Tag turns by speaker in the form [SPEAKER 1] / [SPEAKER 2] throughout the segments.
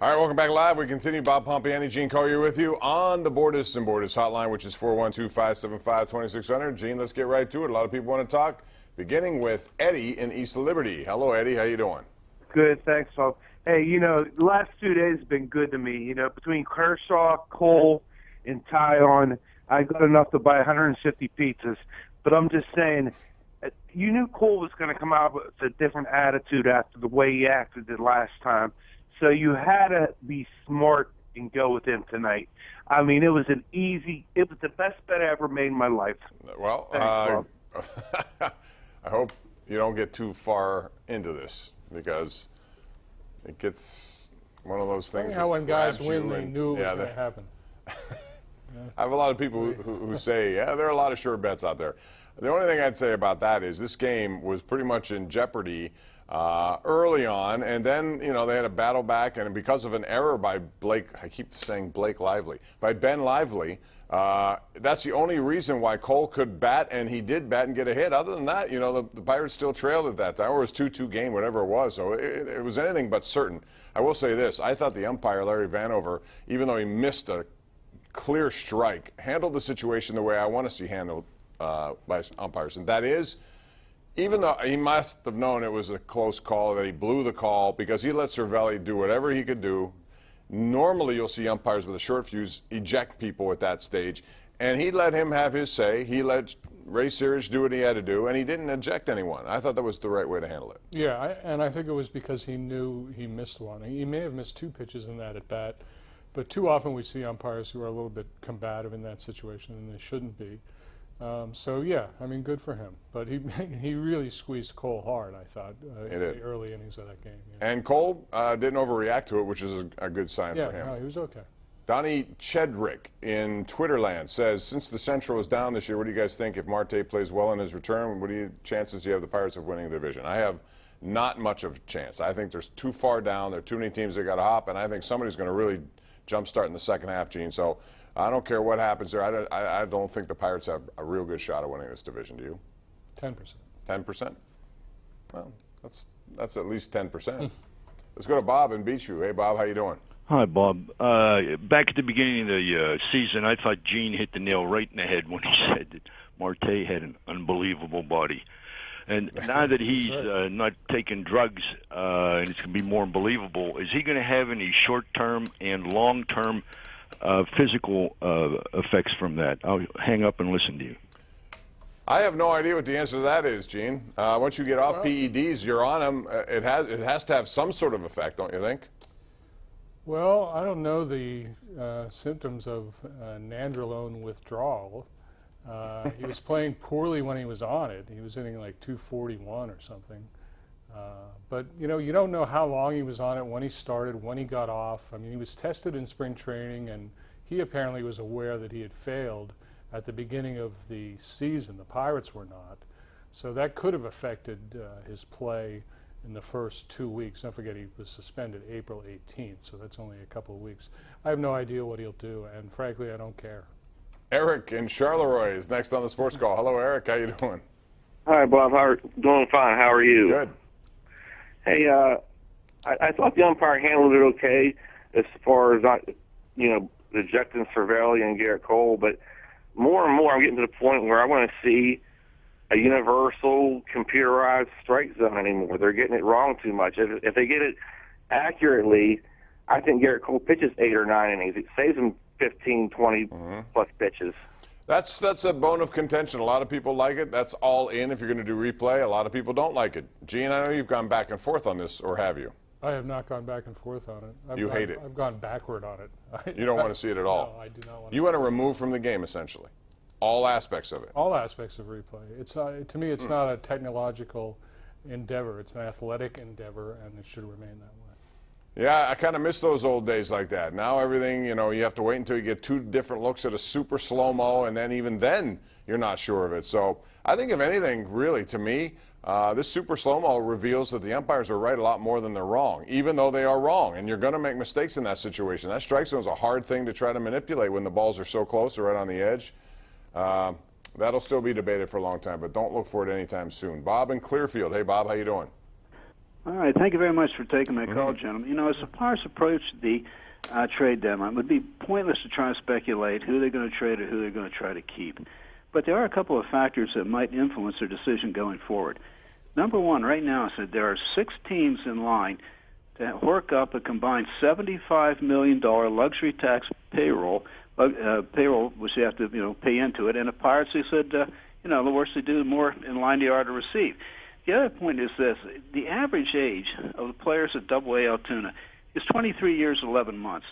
[SPEAKER 1] All right, welcome back live. We continue. Bob Pompiani, Gene Collier with you on the Bordas and Bordas hotline, which is 412-575-2600. Gene, let's get right to it. A lot of people want to talk, beginning with Eddie in East Liberty. Hello, Eddie. How you doing?
[SPEAKER 2] Good, thanks, Bob. Hey, the last 2 days have been good to me. Between Kershaw, Cole, and Tyon, I got enough to buy 150 pizzas. But I'm just saying, you knew Cole was going to come out with a different attitude after the way he acted the last time. So you had to be smart and go with him tonight. I mean, it was the best bet I ever made in my life.
[SPEAKER 1] Well, thanks, I hope you don't get too far into this because it gets one of those things.
[SPEAKER 3] How when guys win, they knew it was going to happen.
[SPEAKER 1] I have a lot of people who say, yeah, there are a lot of sure bets out there. The only thing I'd say about that is this game was pretty much in jeopardy early on, and then, they had a battle back, and because of an error by Blake, I keep saying Blake Lively, by Ben Lively, that's the only reason why Cole could bat, and he did bat and get a hit. Other than that, the Pirates still trailed at that time, or it was 2-2 game, whatever it was, so it was anything but certain. I will say this, I thought the umpire, Larry Vanover, even though he missed a clear strike, handled the situation the way I want to see handled by umpires, and that is, even though he must have known it was a close call, that he blew the call because he let Cervelli do whatever he could do. Normally you'll see umpires with a short fuse eject people at that stage, and he let him have his say. He let Ray Searage do what he had to do, and he didn't eject anyone. I thought that was the right way to handle it.
[SPEAKER 3] Yeah, and I think it was because he knew he missed one. He may have missed 2 pitches in that at bat, but too often we see umpires who are a little bit combative in that situation, and they shouldn't be. So, yeah, I mean, good for him. But he really squeezed Cole hard, I thought, in the early innings of that game. Yeah.
[SPEAKER 1] And Cole didn't overreact to it, which is a good sign for him.
[SPEAKER 3] Yeah, no, he was okay.
[SPEAKER 1] Donnie Chedrick in Twitterland says, since the Central is down this year, what do you guys think if Marte plays well in his return? What chances do you have the Pirates of winning the division? I have not much of a chance. I think there's too far down. There are too many teams that got to hop, and I think somebody's going to really jumpstart in the second half, Gene. So I don't care what happens there. I don't think the Pirates have a real good shot at winning this division. Do you?
[SPEAKER 3] 10%.
[SPEAKER 1] 10%? Well, that's at least 10%. Let's go to Bob in Beachview. Hey, Bob, how you doing?
[SPEAKER 4] Hi, Bob. Back at the beginning of the season, I thought Gene hit the nail right in the head when he said that Marte had an unbelievable body. And now that he's not taking drugs and it's going to be more unbelievable, is he going to have any short-term and long-term physical effects from that? I'll hang up and listen to you.
[SPEAKER 1] I have no idea what the answer to that is, Gene. Once you get off PEDs, you're on them. It has to have some sort of effect, don't you think?
[SPEAKER 3] Well, I don't know the symptoms of nandrolone withdrawal. He was playing poorly when he was on it. He was hitting like 241 or something. But, you don't know how long he was on it, when he started, when he got off. I mean, he was tested in spring training, and he apparently was aware that he had failed at the beginning of the season. The Pirates were not. So that could have affected his play in the first 2 weeks. Don't forget, he was suspended April 18th, so that's only a couple of weeks. I have no idea what he'll do, and frankly, I don't care. Eric in Charleroi is next on the Sports Call. Hello, Eric. How you doing?
[SPEAKER 5] Hi, Bob. Doing fine. How are you?
[SPEAKER 1] Good.
[SPEAKER 5] Hey, I thought the umpire handled it okay as far as not, ejecting Cervelli and Garrett Cole, but more and more I'm getting to the point where I want to see a universal computerized strike zone anymore. They're getting it wrong too much. If they get it accurately, I think Garrett Cole pitches 8 or 9 innings. It saves him 15, 20 plus pitches.
[SPEAKER 1] That's a bone of contention. A lot of people like it. That's all in if you're going to do replay. A lot of people don't like it. Gene, I know you've gone back and forth on this, or have you?
[SPEAKER 3] I have not gone back and forth on it.
[SPEAKER 1] You hate it?
[SPEAKER 3] I've gone backward on it.
[SPEAKER 1] You don't want to see it at all?
[SPEAKER 3] No, I do not want to.
[SPEAKER 1] You want to remove from the game, essentially. All aspects of it.
[SPEAKER 3] All aspects of replay. It's to me, it's not a technological endeavor. It's an athletic endeavor, and it should remain that way.
[SPEAKER 1] Yeah, I kind of miss those old days like that. Now everything, you have to wait until you get 2 different looks at a super slow-mo, and then even then you're not sure of it. So I think if anything, really, to me, this super slow-mo reveals that the umpires are right a lot more than they're wrong, even though they are wrong. And you're going to make mistakes in that situation. That strike zone is a hard thing to try to manipulate when the balls are so close or right on the edge. That'll still be debated for a long time, but don't look for it anytime soon. Bob in Clearfield. Hey, Bob, how you doing?
[SPEAKER 6] All right. Thank you very much for taking my call, gentlemen. You know, as the Pirates approach the trade deadline, it would be pointless to try and speculate who they're going to trade or who they're going to try to keep. But there are a couple of factors that might influence their decision going forward. Number one, right now, I said there are 6 teams in line to work up a combined $75 million luxury tax payroll, which they have to, pay into it. And the Pirates, they said, the worse they do, the more in line they are to receive. The other point is this: the average age of the players at AA Altoona is 23 years 11 months.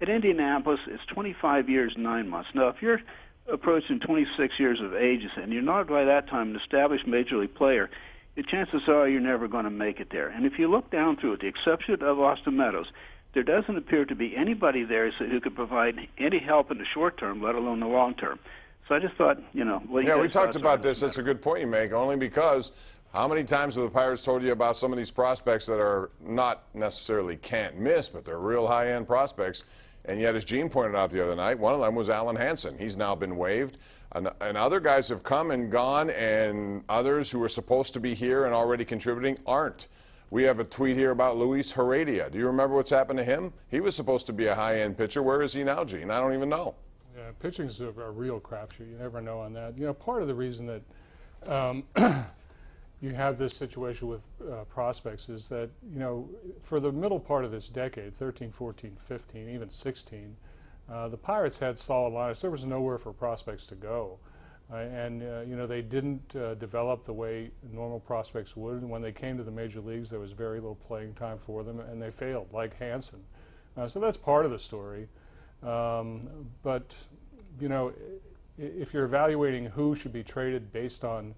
[SPEAKER 6] At Indianapolis, it's 25 years 9 months. Now, if you're approaching 26 years of age and you're not by that time an established major league player, the chances are you're never going to make it there. And if you look down through it, the exception of Austin Meadows, there doesn't appear to be anybody there who could provide any help in the short term, let alone the long term. So I just thought,
[SPEAKER 1] we talked about this. That's a good point you make, only because how many times have the Pirates told you about some of these prospects that are not necessarily can't miss, but they're real high-end prospects? And yet, as Gene pointed out the other night, one of them was Alan Hansen. He's now been waived. And other guys have come and gone, and others who are supposed to be here and already contributing aren't. We have a tweet here about Luis Heredia. Do you remember what's happened to him? He was supposed to be a high-end pitcher. Where is he now, Gene? I don't even know.
[SPEAKER 3] Yeah, pitching's a real crapshoot. You never know on that. Part of the reason that you have this situation with prospects is that, for the middle part of this decade, 13, 14, 15, even 16, the Pirates had solid lineups. There was nowhere for prospects to go. They didn't develop the way normal prospects would. And when they came to the major leagues, there was very little playing time for them, and they failed, like Hansen. So that's part of the story. But if you're evaluating who should be traded based on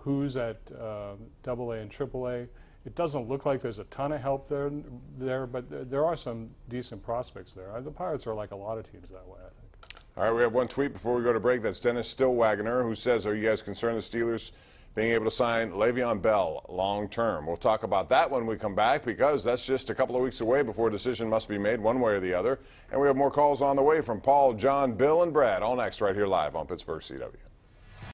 [SPEAKER 3] who's at AA and AAA, it doesn't look like there's a ton of help there, but there are some decent prospects there. The Pirates are like a lot of teams that way, I think.
[SPEAKER 1] All right, we have one tweet before we go to break. That's Dennis Stillwagoner, who says, are you guys concerned the Steelers being able to sign Le'Veon Bell long term? We'll talk about that when we come back, because that's just a couple of weeks away before a decision must be made one way or the other. And we have more calls on the way from Paul, John, Bill, and Brad, all next right here live on Pittsburgh CW.